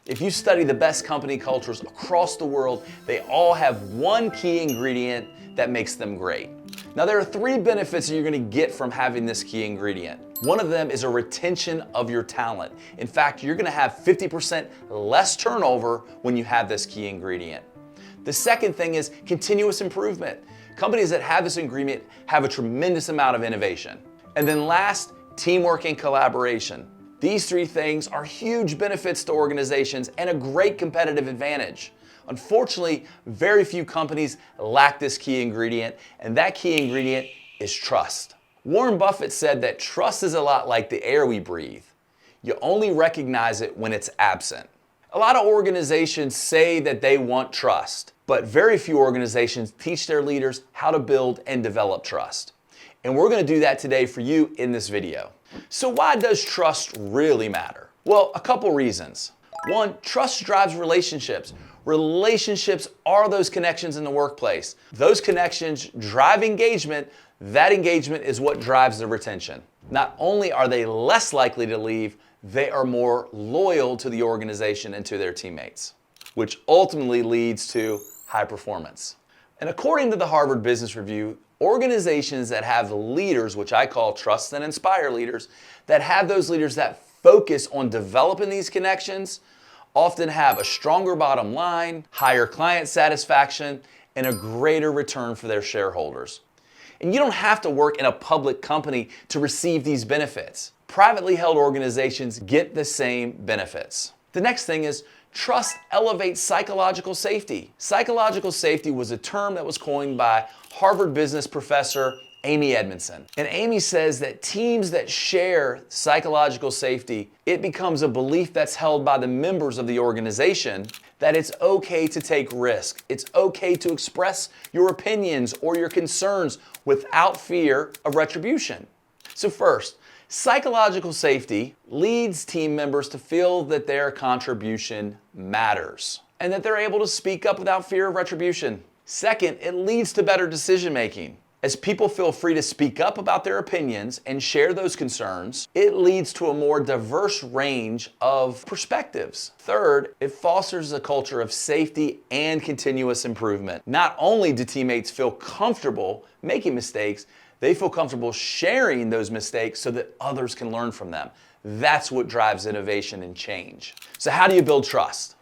If you study the best company cultures across the world, they all have one key ingredient that makes them great. Now, there are 3 benefits you're gonna get from having this key ingredient. One of them is a retention of your talent. In fact, you're gonna have 50% less turnover when you have this key ingredient. The second thing is continuous improvement. Companies that have this ingredient have a tremendous amount of innovation. And then last, teamwork and collaboration. These 3 things are huge benefits to organizations and a great competitive advantage. Unfortunately, very few companies lack this key ingredient, and that key ingredient is trust. Warren Buffett said that trust is a lot like the air we breathe. You only recognize it when it's absent. A lot of organizations say that they want trust, but very few organizations teach their leaders how to build and develop trust. And we're going to do that today for you in this video. So why does trust really matter? Well, a couple reasons. One, trust drives relationships. Relationships are those connections in the workplace. Those connections drive engagement. That engagement is what drives the retention. Not only are they less likely to leave, they are more loyal to the organization and to their teammates, which ultimately leads to high performance. And according to the Harvard Business Review, organizations that have leaders, which I call trust and inspire leaders, that have those leaders that focus on developing these connections, often have a stronger bottom line, higher client satisfaction, and a greater return for their shareholders. And you don't have to work in a public company to receive these benefits. Privately held organizations get the same benefits. The next thing is trust elevates psychological safety. Psychological safety was a term that was coined by Harvard business professor Amy Edmondson. And Amy says that teams that share psychological safety, it becomes a belief that's held by the members of the organization that it's okay to take risk. It's okay to express your opinions or your concerns without fear of retribution. So first, psychological safety leads team members to feel that their contribution matters and that they're able to speak up without fear of retribution. Second, it leads to better decision making. As people feel free to speak up about their opinions and share those concerns, it leads to a more diverse range of perspectives. Third, it fosters a culture of safety and continuous improvement. Not only do teammates feel comfortable making mistakes, they feel comfortable sharing those mistakes so that others can learn from them. That's what drives innovation and change. So how do you build trust?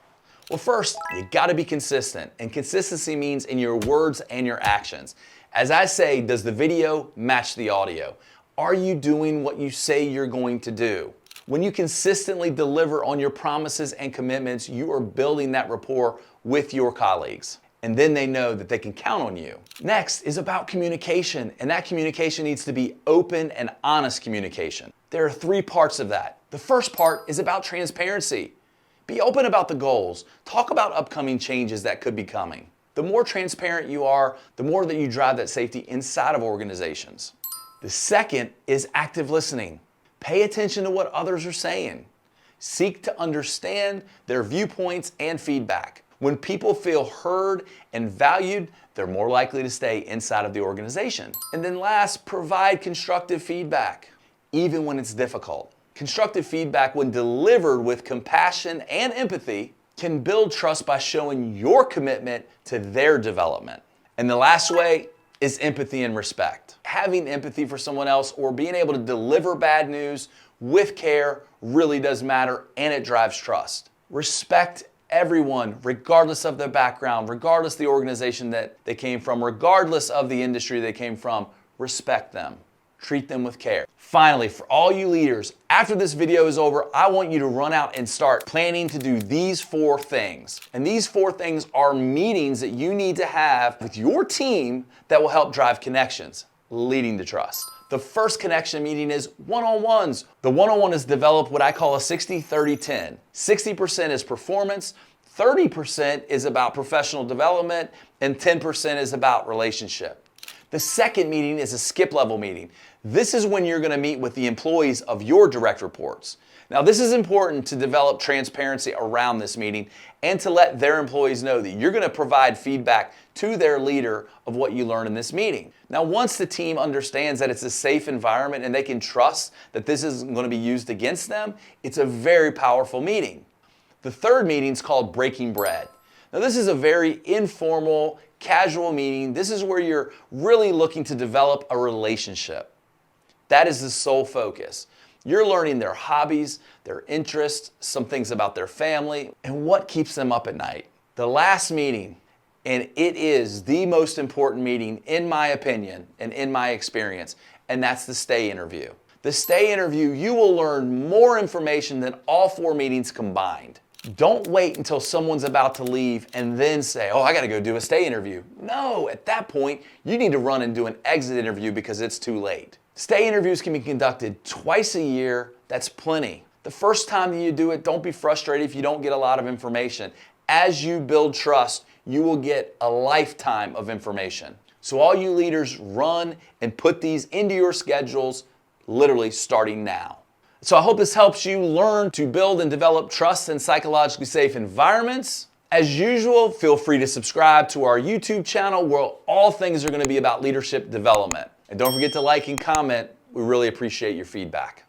Well, first, you gotta be consistent. And consistency means in your words and your actions. As I say, does the video match the audio? Are you doing what you say you're going to do? When you consistently deliver on your promises and commitments, you are building that rapport with your colleagues. And then they know that they can count on you. Next is about communication, and that communication needs to be open and honest communication. There are 3 parts of that. The first part is about transparency. Be open about the goals. Talk about upcoming changes that could be coming. The more transparent you are, the more that you drive that safety inside of organizations. The second is active listening. Pay attention to what others are saying. Seek to understand their viewpoints and feedback. When people feel heard and valued, they're more likely to stay inside of the organization. And then last, provide constructive feedback, even when it's difficult. Constructive feedback, when delivered with compassion and empathy, can build trust by showing your commitment to their development. And the last way is empathy and respect. Having empathy for someone else or being able to deliver bad news with care really does matter, and it drives trust. Respect everyone, regardless of their background, regardless of the organization that they came from, regardless of the industry they came from. Respect them. Treat them with care. Finally, for all you leaders, after this video is over, I want you to run out and start planning to do these 4 things. And these 4 things are meetings that you need to have with your team that will help drive connections, leading to trust. The first connection meeting is one-on-ones. The one-on-one is developed what I call a 60-30-10. 60% is performance, 30% is about professional development, and 10% is about relationship. The second meeting is a skip level meeting. This is when you're going to meet with the employees of your direct reports. Now, this is important to develop transparency around this meeting and to let their employees know that you're going to provide feedback to their leader of what you learn in this meeting. Now, once the team understands that it's a safe environment and they can trust that this isn't going to be used against them, it's a very powerful meeting. The third meeting is called breaking bread. Now this is a very informal, casual meeting. This is where you're really looking to develop a relationship. That is the sole focus. You're learning their hobbies, their interests, some things about their family, and what keeps them up at night. The last meeting, and it is the most important meeting in my opinion and in my experience, and that's the stay interview. The stay interview, you will learn more information than all 4 meetings combined. Don't wait until someone's about to leave and then say, oh, I gotta go do a stay interview. No, at that point, you need to run and do an exit interview because it's too late. Stay interviews can be conducted twice a year. That's plenty. The first time that you do it, don't be frustrated if you don't get a lot of information. As you build trust, you will get a lifetime of information. So all you leaders, run and put these into your schedules, literally starting now. So I hope this helps you learn to build and develop trust in psychologically safe environments. As usual, feel free to subscribe to our YouTube channel where all things are going to be about leadership development. And don't forget to like and comment. We really appreciate your feedback.